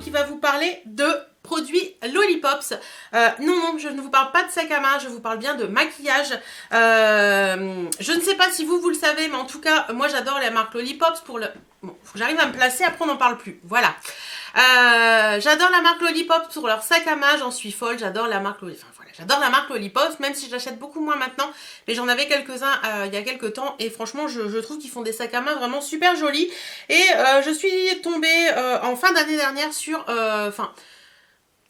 qui va vous parler de produits Lollipops. Non, je ne vous parle pas de sac à main, je vous parle bien de maquillage. Je ne sais pas si vous le savez, mais en tout cas, moi j'adore la marque Lollipops pour le... Bon, faut que j'arrive à me placer, après on n'en parle plus. Voilà. J'adore la marque Lollipops pour leur sac à main, j'en suis folle, j'adore la marque Lollipops. Enfin, voilà, j'adore la marque Lollipops, même si je l'achète beaucoup moins maintenant, mais j'en avais quelques-uns il y a quelques temps, et franchement, je trouve qu'ils font des sacs à main vraiment super jolis. Et je suis tombée en fin d'année dernière sur...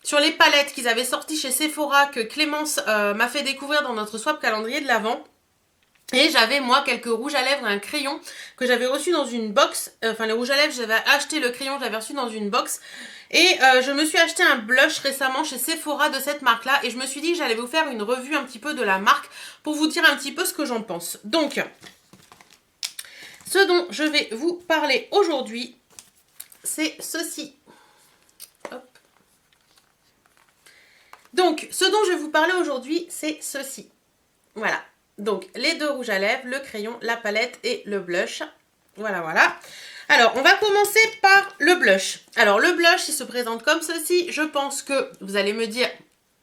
sur les palettes qu'ils avaient sorties chez Sephora que Clémence m'a fait découvrir dans notre swap calendrier de l'Avent. Et j'avais moi quelques rouges à lèvres et un crayon que j'avais reçu dans une box. Enfin les rouges à lèvres j'avais acheté, le crayon j'avais reçu dans une box. Et je me suis acheté un blush récemment chez Sephora de cette marque là. Et je me suis dit que j'allais vous faire une revue un petit peu de la marque pour vous dire un petit peu ce que j'en pense. Donc, ce dont je vais vous parler aujourd'hui, c'est ceci. Hop. Donc, ce dont je vais vous parler aujourd'hui, c'est ceci. Voilà. Donc, les deux rouges à lèvres, le crayon, la palette et le blush. Voilà, voilà. Alors, on va commencer par le blush. Alors, le blush, il se présente comme ceci. Je pense que vous allez me dire...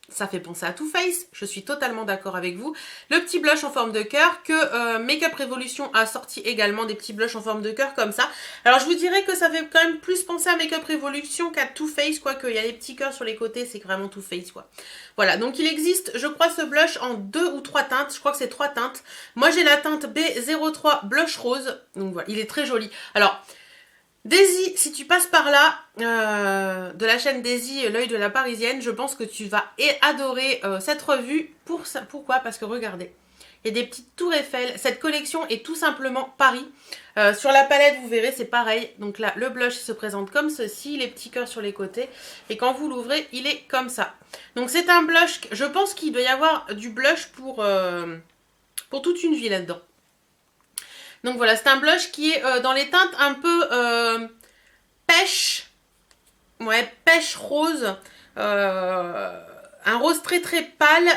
Ça fait penser à Too Faced, je suis totalement d'accord avec vous. Le petit blush en forme de cœur que Makeup Revolution a sorti également des petits blushs en forme de cœur comme ça. Alors je vous dirais que ça fait quand même plus penser à Makeup Revolution qu'à Too Faced, quoi, qu'il y a des petits cœurs sur les côtés, c'est vraiment Too Faced, quoi. Voilà, donc il existe, je crois, ce blush en 2 ou 3 teintes, je crois que c'est 3 teintes. Moi j'ai la teinte B03 Blush Rose, donc voilà, il est très joli. Alors... Daisy, si tu passes par là, de la chaîne Daisy, l'œil de la Parisienne, je pense que tu vas adorer cette revue. Pourquoi? Parce que regardez, il y a des petites tours Eiffel. Cette collection est tout simplement Paris. Sur la palette, vous verrez, c'est pareil. Donc là, le blush se présente comme ceci, les petits cœurs sur les côtés. Et quand vous l'ouvrez, il est comme ça. Donc c'est un blush, je pense qu'il doit y avoir du blush pour toute une vie là-dedans. Donc voilà, c'est un blush qui est dans les teintes un peu pêche. Ouais, pêche rose. Un rose très très pâle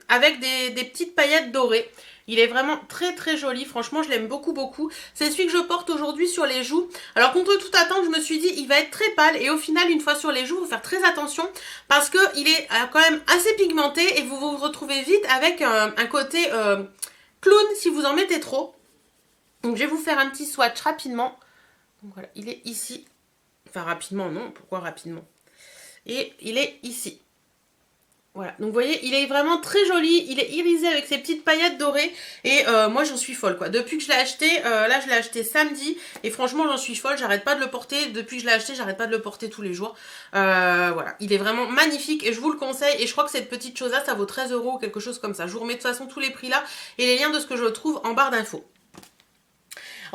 avec des petites paillettes dorées. Il est vraiment très très joli, franchement je l'aime beaucoup beaucoup. C'est celui que je porte aujourd'hui sur les joues. Alors contre toute attente, je me suis dit il va être très pâle et au final une fois sur les joues, il faut faire très attention parce qu'il est quand même assez pigmenté et vous vous retrouvez vite avec un côté clown si vous en mettez trop. Donc je vais vous faire un petit swatch rapidement. Donc voilà, il est ici. Enfin rapidement, non, pourquoi rapidement? Et il est ici. Voilà, donc vous voyez, il est vraiment très joli. Il est irisé avec ses petites paillettes dorées. Et moi j'en suis folle quoi. Depuis que je l'ai acheté, là je l'ai acheté samedi. Et franchement j'en suis folle, j'arrête pas de le porter. Depuis que je l'ai acheté, j'arrête pas de le porter tous les jours. Voilà, il est vraiment magnifique et je vous le conseille. Et je crois que cette petite chose là, ça vaut 13 € ou quelque chose comme ça. Je vous remets de toute façon tous les prix là. Et les liens de ce que je trouve en barre d'infos.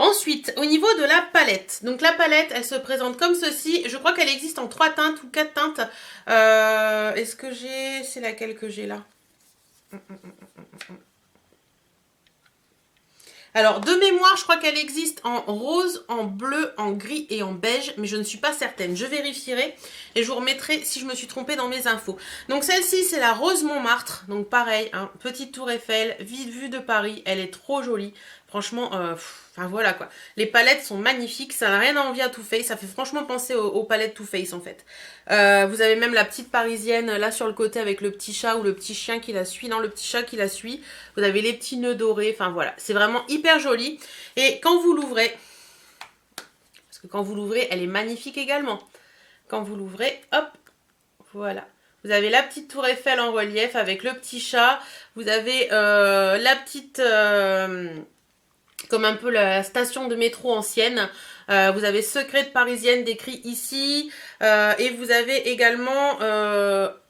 Ensuite, au niveau de la palette, donc la palette, elle se présente comme ceci. Je crois qu'elle existe en 3 teintes ou 4 teintes. Est-ce que j'ai... C'est laquelle que j'ai là? Alors, de mémoire, je crois qu'elle existe en rose, en bleu, en gris et en beige, mais je ne suis pas certaine. Je vérifierai et je vous remettrai si je me suis trompée dans mes infos. Donc, celle-ci, c'est la Rose Montmartre. Donc, pareil, hein, petite tour Eiffel, vue de Paris. Elle est trop jolie. Franchement, enfin voilà quoi. Les palettes sont magnifiques, ça n'a rien à envier à Too Faced. Ça fait franchement penser aux palettes Too Faced en fait. Vous avez même la petite parisienne là sur le côté avec le petit chat ou le petit chien qui la suit. Non, le petit chat qui la suit. Vous avez les petits nœuds dorés. Enfin voilà, c'est vraiment hyper joli. Et quand vous l'ouvrez, parce que quand vous l'ouvrez, elle est magnifique également. Quand vous l'ouvrez, hop, voilà. Vous avez la petite tour Eiffel en relief avec le petit chat. Vous avez la petite... comme un peu la station de métro ancienne. Vous avez Secret de Parisienne décrit ici. Et vous avez également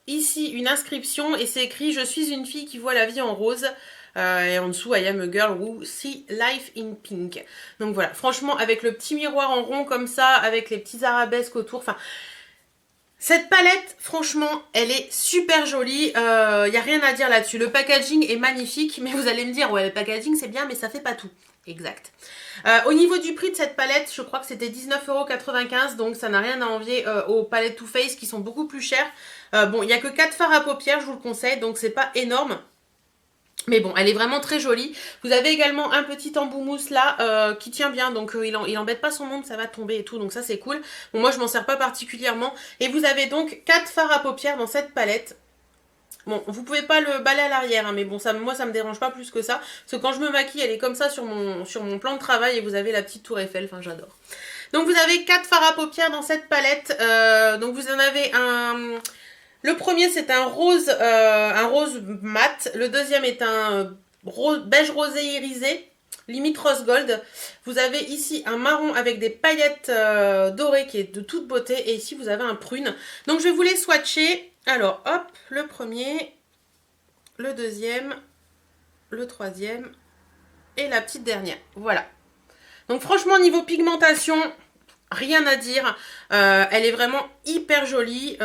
ici une inscription. Et c'est écrit « Je suis une fille qui voit la vie en rose ». Et en dessous, « I am a girl who see life in pink ». Donc voilà, franchement, avec le petit miroir en rond comme ça, avec les petits arabesques autour, enfin... Cette palette, franchement, elle est super jolie, y a rien à dire là-dessus. Le packaging est magnifique, mais vous allez me dire, ouais, le packaging c'est bien, mais ça fait pas tout. Exact. Au niveau du prix de cette palette, je crois que c'était 19,95 €, donc ça n'a rien à envier aux palettes Too Faced qui sont beaucoup plus chères. Bon, il n'y a que 4 fards à paupières, je vous le conseille, donc c'est pas énorme. Mais bon, elle est vraiment très jolie. Vous avez également un petit embout mousse là qui tient bien, donc il embête pas son monde, ça va tomber et tout, donc ça c'est cool. Bon, moi je m'en sers pas particulièrement. Et vous avez donc 4 fards à paupières dans cette palette. Bon, vous pouvez pas le balai à l'arrière, hein, mais bon, moi ça me dérange pas plus que ça. Parce que quand je me maquille, elle est comme ça sur mon plan de travail et vous avez la petite tour Eiffel, enfin j'adore. Donc vous avez 4 fards à paupières dans cette palette. Donc vous en avez un... Le premier c'est un rose mat. Le deuxième est un beige rosé irisé, limite rose gold. Vous avez ici un marron avec des paillettes dorées qui est de toute beauté. Et ici vous avez un prune. Donc je vais vous les swatcher. Alors hop, le premier, le deuxième, le troisième et la petite dernière. Voilà. Donc franchement niveau pigmentation, rien à dire. Elle est vraiment hyper jolie.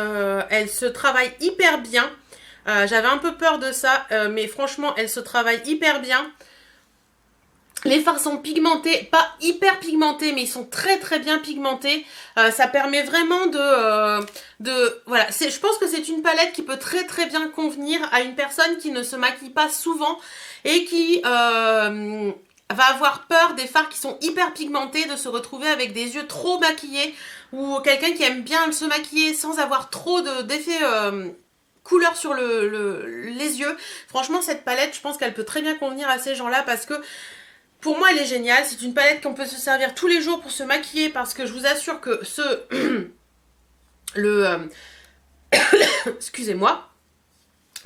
Elle se travaille hyper bien. J'avais un peu peur de ça, mais franchement, elle se travaille hyper bien. Les fards sont pigmentés, pas hyper pigmentés, mais ils sont très très bien pigmentés. Ça permet vraiment voilà, je pense que c'est une palette qui peut très très bien convenir à une personne qui ne se maquille pas souvent et qui va avoir peur des fards qui sont hyper pigmentés, de se retrouver avec des yeux trop maquillés, ou quelqu'un qui aime bien se maquiller sans avoir trop d'effets couleur sur les yeux. Franchement, cette palette, je pense qu'elle peut très bien convenir à ces gens-là parce que pour moi, elle est géniale. C'est une palette qu'on peut se servir tous les jours pour se maquiller parce que je vous assure que excusez-moi.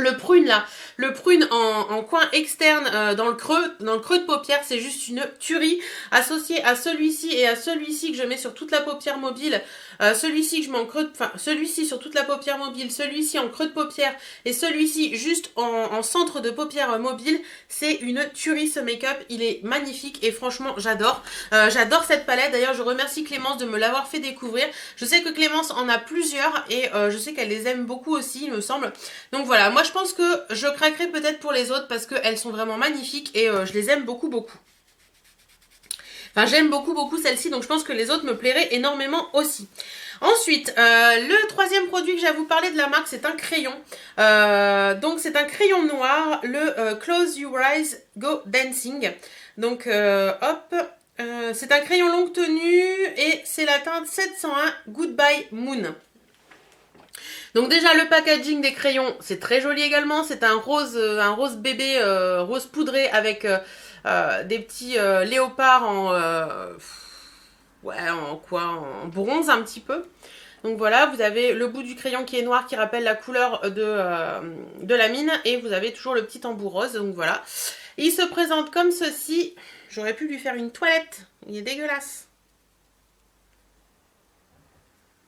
Le prune là, le prune en coin externe dans le creux de paupière, c'est juste une tuerie. Associé à celui-ci et à celui-ci que je mets sur toute la paupière mobile, celui-ci que je mets en creux, celui-ci sur toute la paupière mobile, celui-ci en creux de paupière et celui-ci juste en centre de paupière mobile, c'est une tuerie ce make-up. Il est magnifique et franchement j'adore. J'adore cette palette. D'ailleurs je remercie Clémence de me l'avoir fait découvrir. Je sais que Clémence en a plusieurs et je sais qu'elle les aime beaucoup aussi, il me semble. Donc voilà, moi je pense que je craquerai peut-être pour les autres parce qu'elles sont vraiment magnifiques et je les aime beaucoup beaucoup. Enfin j'aime beaucoup beaucoup celle-ci, donc je pense que les autres me plairaient énormément aussi. Ensuite, le troisième produit que j'ai à vous parler de la marque, c'est un crayon. Donc c'est un crayon noir, le Close Your Eyes Go Dancing. Donc hop, c'est un crayon longue tenue et c'est la teinte 701 Goodbye Moon. Donc déjà le packaging des crayons c'est très joli également, c'est un rose bébé, rose poudré avec des petits léopards en bronze un petit peu. Donc voilà, vous avez le bout du crayon qui est noir qui rappelle la couleur de la mine et vous avez toujours le petit embout rose, donc voilà. Il se présente comme ceci, j'aurais pu lui faire une toilette, il est dégueulasse.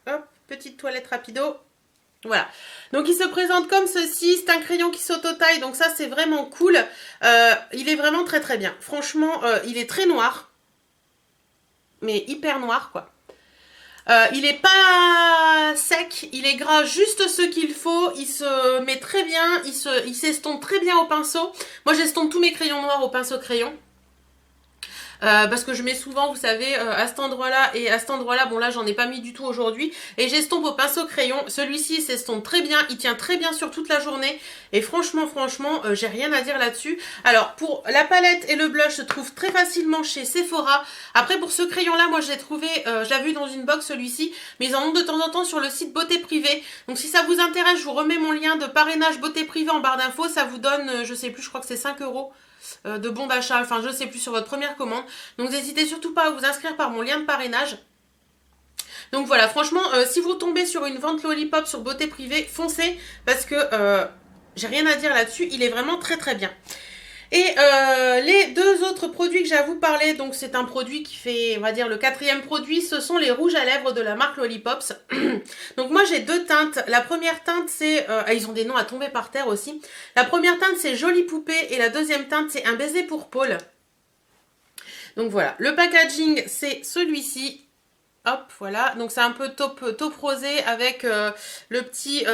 Hop, petite toilette rapido. Voilà, donc il se présente comme ceci, c'est un crayon qui s'auto-taille, donc ça c'est vraiment cool. Il est vraiment très très bien, franchement il est très noir, mais hyper noir quoi. Il est pas sec, il est gras juste ce qu'il faut, il se met très bien, il s'estompe très bien au pinceau. Moi j'estompe tous mes crayons noirs au pinceau crayon. Parce que je mets souvent, vous savez, à cet endroit-là et à cet endroit-là, bon là j'en ai pas mis du tout aujourd'hui, et j'estompe au pinceau crayon. Celui-ci s'estompe très bien, il tient très bien sur toute la journée, et franchement, j'ai rien à dire là-dessus. Alors pour la palette et le blush se trouvent très facilement chez Sephora. Après pour ce crayon-là, moi je l'ai trouvé, je l'ai vu dans une box celui-ci, mais ils en ont de temps en temps sur le site Beauté Privée. Donc si ça vous intéresse, je vous remets mon lien de parrainage Beauté Privée en barre d'infos, ça vous donne, je sais plus, je crois que c'est 5 € de bon d'achat, enfin je sais plus, sur votre première commande. Donc n'hésitez surtout pas à vous inscrire par mon lien de parrainage. Donc voilà, franchement, si vous tombez sur une vente Lollipop sur Beauté Privée, foncez, parce que j'ai rien à dire là-dessus, il est vraiment très très bien. Et les deux autres produits que j'ai à vous parler, donc c'est un produit qui fait, on va dire, le quatrième produit, ce sont les rouges à lèvres de la marque Lollipops. Donc moi j'ai deux teintes. La première teinte c'est, ils ont des noms à tomber par terre aussi. La première teinte c'est Jolie Poupée et la deuxième teinte c'est Un baiser pour Paul. Donc voilà, le packaging c'est celui-ci. Hop, voilà, donc c'est un peu taupe rosé avec le petit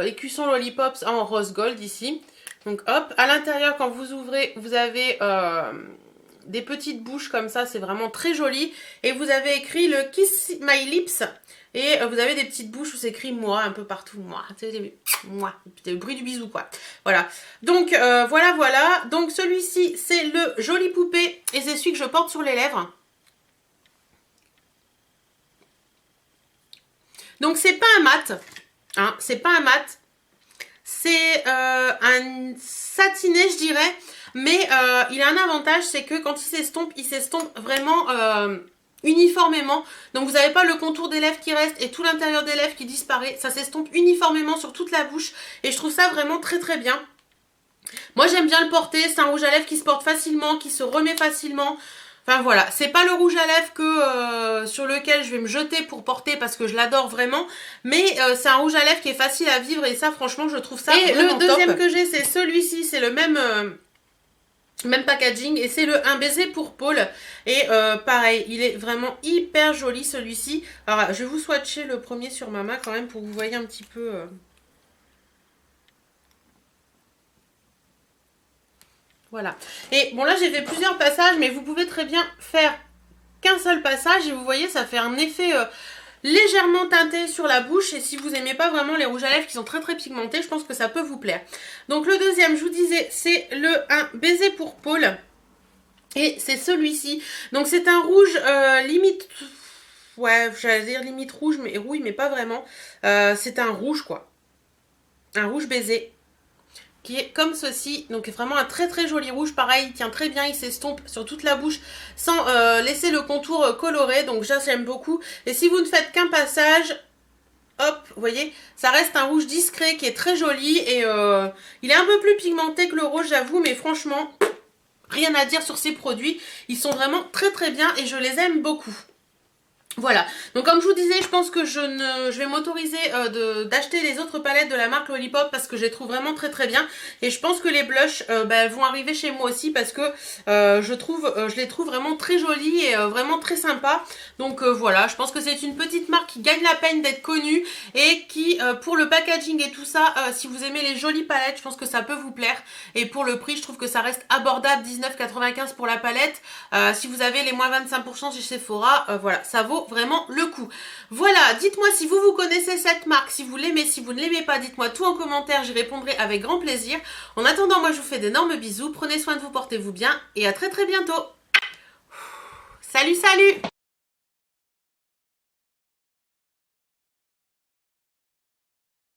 écusson Lollipops en rose gold ici. Donc hop, à l'intérieur quand vous ouvrez, vous avez des petites bouches comme ça, c'est vraiment très joli. Et vous avez écrit le Kiss My Lips. Et vous avez des petites bouches où c'est écrit moi un peu partout. Moi, c'est le bruit du bisou quoi. Voilà. Donc voilà. Donc celui-ci c'est le Joli Poupée et c'est celui que je porte sur les lèvres. Donc c'est pas un mat, hein, c'est pas un mat. C'est un satiné je dirais. Mais il a un avantage, c'est que quand il s'estompe vraiment uniformément. Donc vous n'avez pas le contour des lèvres qui reste et tout l'intérieur des lèvres qui disparaît. Ça s'estompe uniformément sur toute la bouche et je trouve ça vraiment très très bien. Moi j'aime bien le porter, c'est un rouge à lèvres qui se porte facilement, qui se remet facilement. Enfin voilà, c'est pas le rouge à lèvres que sur lequel je vais me jeter pour porter parce que je l'adore vraiment. Mais c'est un rouge à lèvres qui est facile à vivre et ça franchement je trouve ça vraiment top. Et le deuxième que j'ai c'est celui-ci, c'est le même packaging et c'est le Un baiser pour Paul et pareil il est vraiment hyper joli celui-ci. Alors je vais vous swatcher le premier sur ma main quand même pour que vous voyez un petit peu voilà. Et bon là j'ai fait plusieurs passages mais vous pouvez très bien faire qu'un seul passage et vous voyez ça fait un effet légèrement teinté sur la bouche et si vous n'aimez pas vraiment les rouges à lèvres qui sont très très pigmentés, je pense que ça peut vous plaire. Donc le deuxième, je vous disais, c'est le Un baiser pour Paul et c'est celui-ci. Donc c'est un rouge limite, ouais j'allais dire limite rouge mais oui mais pas vraiment. C'est un rouge quoi, un rouge baiser qui est comme ceci, donc vraiment un très très joli rouge, pareil, il tient très bien, il s'estompe sur toute la bouche sans laisser le contour coloré, donc ça j'aime beaucoup. Et si vous ne faites qu'un passage, hop, vous voyez, ça reste un rouge discret qui est très joli et il est un peu plus pigmenté que le rose j'avoue, mais franchement, rien à dire sur ces produits, ils sont vraiment très très bien et je les aime beaucoup. Voilà, donc comme je vous disais, je pense que je vais m'autoriser d'acheter les autres palettes de la marque Lollipop parce que je les trouve vraiment très très bien. Et je pense que les blushs elles vont arriver chez moi aussi parce que je les trouve vraiment très jolies et vraiment très sympas. Donc voilà, je pense que c'est une petite marque qui gagne la peine d'être connue et qui, pour le packaging et tout ça, si vous aimez les jolies palettes, je pense que ça peut vous plaire. Et pour le prix, je trouve que ça reste abordable, 19,95 pour la palette. Si vous avez les moins 25% chez Sephora, voilà, ça vaut vraiment le coup. Voilà, dites-moi si vous connaissez cette marque, si vous l'aimez, si vous ne l'aimez pas, dites-moi tout en commentaire, j'y répondrai avec grand plaisir. En attendant, moi je vous fais d'énormes bisous, prenez soin de vous, portez-vous bien et à très très bientôt. Salut, salut!